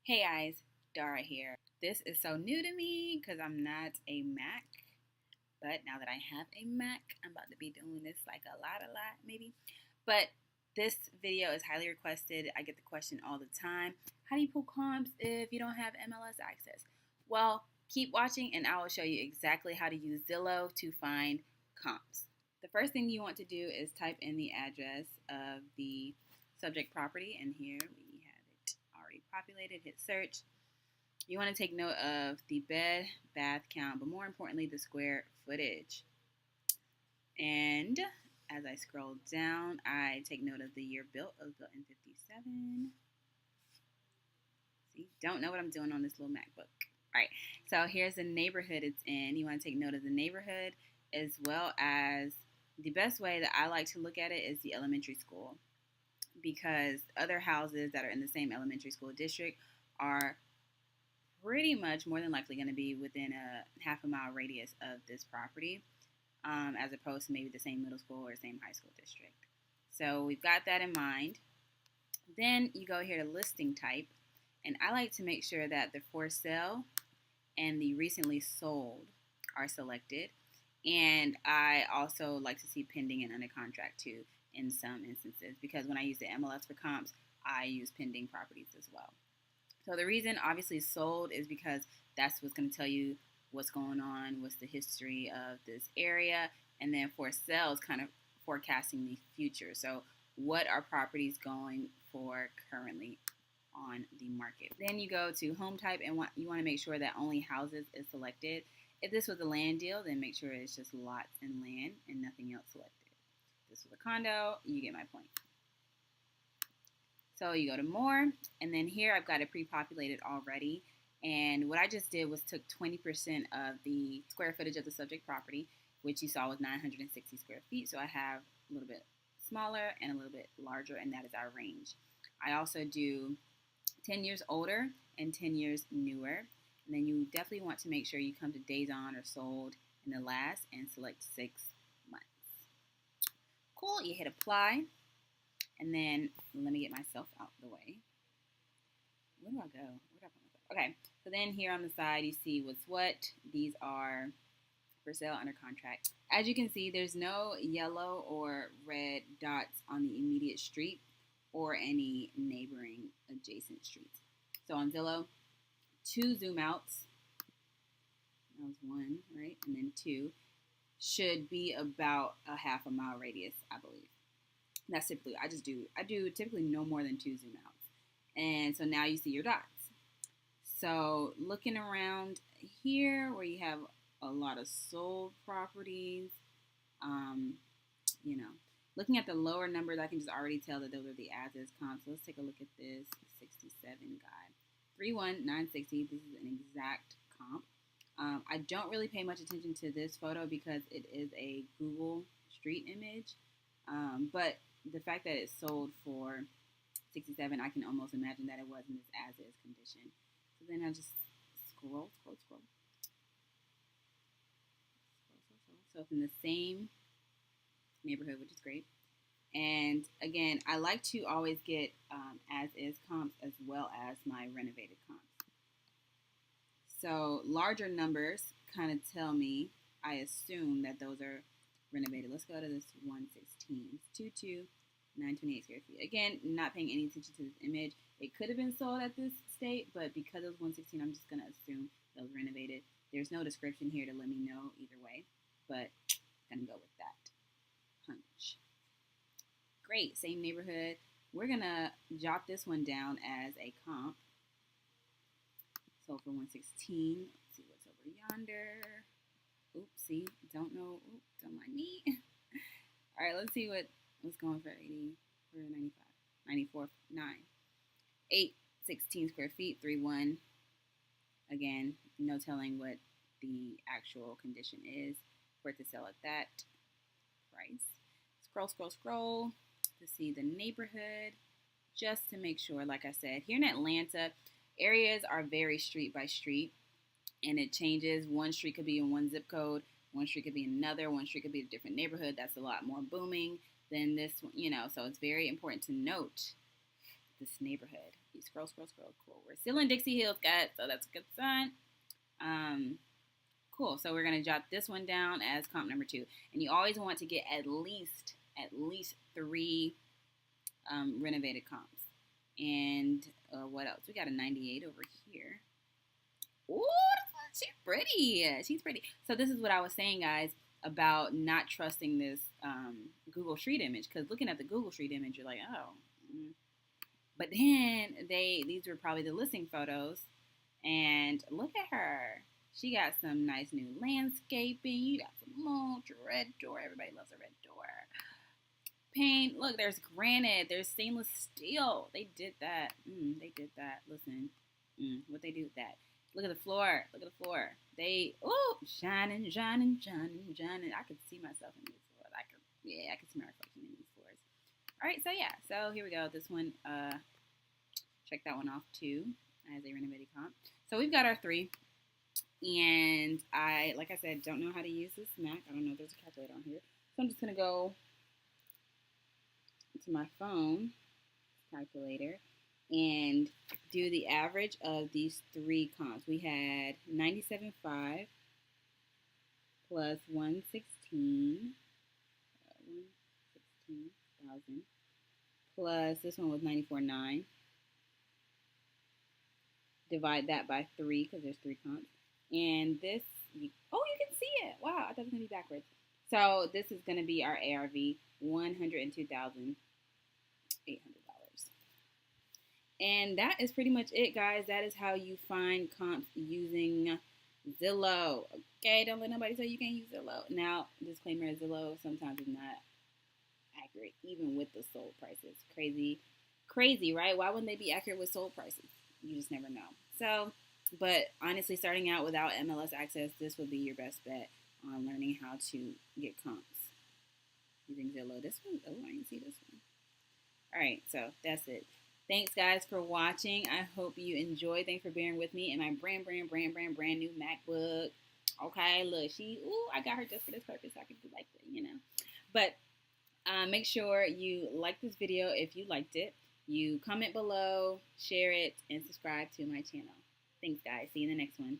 Hey guys, Dara here. This is so new to me because I'm not a Mac, but now that I have a Mac, I'm about to be doing this like a lot, maybe. But this video is highly requested. I get the question all the time. How do you pull comps if you don't have MLS access? Well, keep watching and I will show you exactly how to use Zillow to find comps. The first thing you want to do is type in the address of the subject property, and here we have it already populated. Hit search. You want to take note of the bed, bath count, but more importantly, the square footage. And as I scroll down, I take note of the year built. It was built in 57. See, don't know what I'm doing on this little MacBook. All right, so here's the neighborhood it's in. You want to take note of the neighborhood as well as the best way that I like to look at it is the elementary school, because other houses that are in the same elementary school district are pretty much more than likely going to be within a half a mile radius of this property, as opposed to maybe the same middle school or same high school district. So we've got that in mind. Then you go here to listing type, and I like to make sure that the for sale and the recently sold are selected. And I also like to see pending and under contract too in some instances, because when I use the MLS for comps, I use pending properties as well. So the reason obviously sold is because that's what's going to tell you what's going on, what's the history of this area, and then for sale is kind of forecasting the future. So what are properties going for currently on the market? Then you go to home type, and you want to make sure that only houses is selected. If this was a land deal, then make sure it's just lots and land and nothing else selected. If this was a condo, you get my point. So you go to more, and then here I've got it pre-populated already. And what I just did was took 20% of the square footage of the subject property, which you saw was 960 square feet. So I have a little bit smaller and a little bit larger, and that is our range. I also do 10 years older and 10 years newer. And then you definitely want to make sure you come to days on or sold in the last and select 6 months. Cool, you hit apply. And then let me get myself out the way. Where do I go? Where do I put myself? Okay, so then here on the side you see what's what. These are for sale under contract. As you can see, there's no yellow or red dots on the immediate street or any neighboring adjacent streets. So on Zillow, 2 zoom outs, that was 1, right? And then 2 should be about a half a mile radius, I believe. That's typically, I do typically no more than 2 zoom outs. And so now you see your dots. So looking around here where you have a lot of sold properties, looking at the lower numbers, I can just already tell that those are the as-is comps. So let's take a look at this 67 guy. 31960, this is an exact comp. I don't really pay much attention to this photo because it is a Google street image, but the fact that it's sold for 67, I can almost imagine that it was in this as-is condition. So then I just scroll. So it's in the same neighborhood, which is great. And again, I like to always get as-is comps as well as my renovated comps. So larger numbers kind of tell me, I assume that those are renovated. Let's go to this 116. It's 928 square feet. Again, not paying any attention to this image. It could have been sold at this state, but because it was 116, I'm just going to assume that was renovated. There's no description here to let me know either way, but I'm going to go with that hunch. Great, same neighborhood. We're going to jot this one down as a comp. So for 116, let's see what's over yonder. Oopsie, don't know. Don't mind me. All right, let's see what's going for 80, for 95, 94, 9. 816 square feet, 31. Again, no telling what the actual condition is for it to sell at that price. Scroll to see the neighborhood, just to make sure, like I said, here in Atlanta, areas are very street by street, and it changes. One street could be in one zip code, one street could be in another, one street could be a different neighborhood that's a lot more booming than this one, so it's very important to note this neighborhood. Scroll. Cool. We're still in Dixie Hills, guys, so that's a good sign. Cool. So we're gonna jot this one down as comp number 2, and you always want to get at least 3 renovated comps. And what else? We got a 98 over here. Ooh, she's pretty. She's pretty. So this is what I was saying, guys, about not trusting this Google Street image, because looking at the Google Street image, you're like, oh. But then these were probably the listing photos, and look at her. She got some nice new landscaping. You got some mulch, red door. Everybody loves a red door. Paint. Look, there's granite. There's stainless steel. They did that. They did that. Listen, what they do with that? Look at the floor. Look at the floor. They shining. I could see myself in these floors. I could see my reflection in these floors. All right, so yeah. So here we go. This one, check that one off too as a renovated comp. So we've got our 3. And I, like I said, don't know how to use this Mac. I don't know if there's a calculator on here. So I'm just going to go to my phone calculator and do the average of these 3 comps. We had 97.5 plus 116,000 plus this one was 94.9. Divide that by 3 because there's 3 comps. And this, you can see it. Wow, I thought it was going to be backwards. So this is going to be our ARV, $102,800. And that is pretty much it, guys. That is how you find comps using Zillow. Okay, don't let nobody say you can't use Zillow. Now, disclaimer, Zillow sometimes is not accurate, even with the sold prices. Crazy, right? Why wouldn't they be accurate with sold prices? You just never know. So, but honestly, starting out without MLS access, this would be your best bet on learning how to get comps using Zillow. This one, I didn't see this one. All right, so that's it. Thanks, guys, for watching. I hope you enjoyed. Thanks for bearing with me in my brand new MacBook. Okay, look, I got her just for this purpose. I could do like that, But make sure you like this video if you liked it. You comment below, share it, and subscribe to my channel. Thanks, guys. See you in the next one.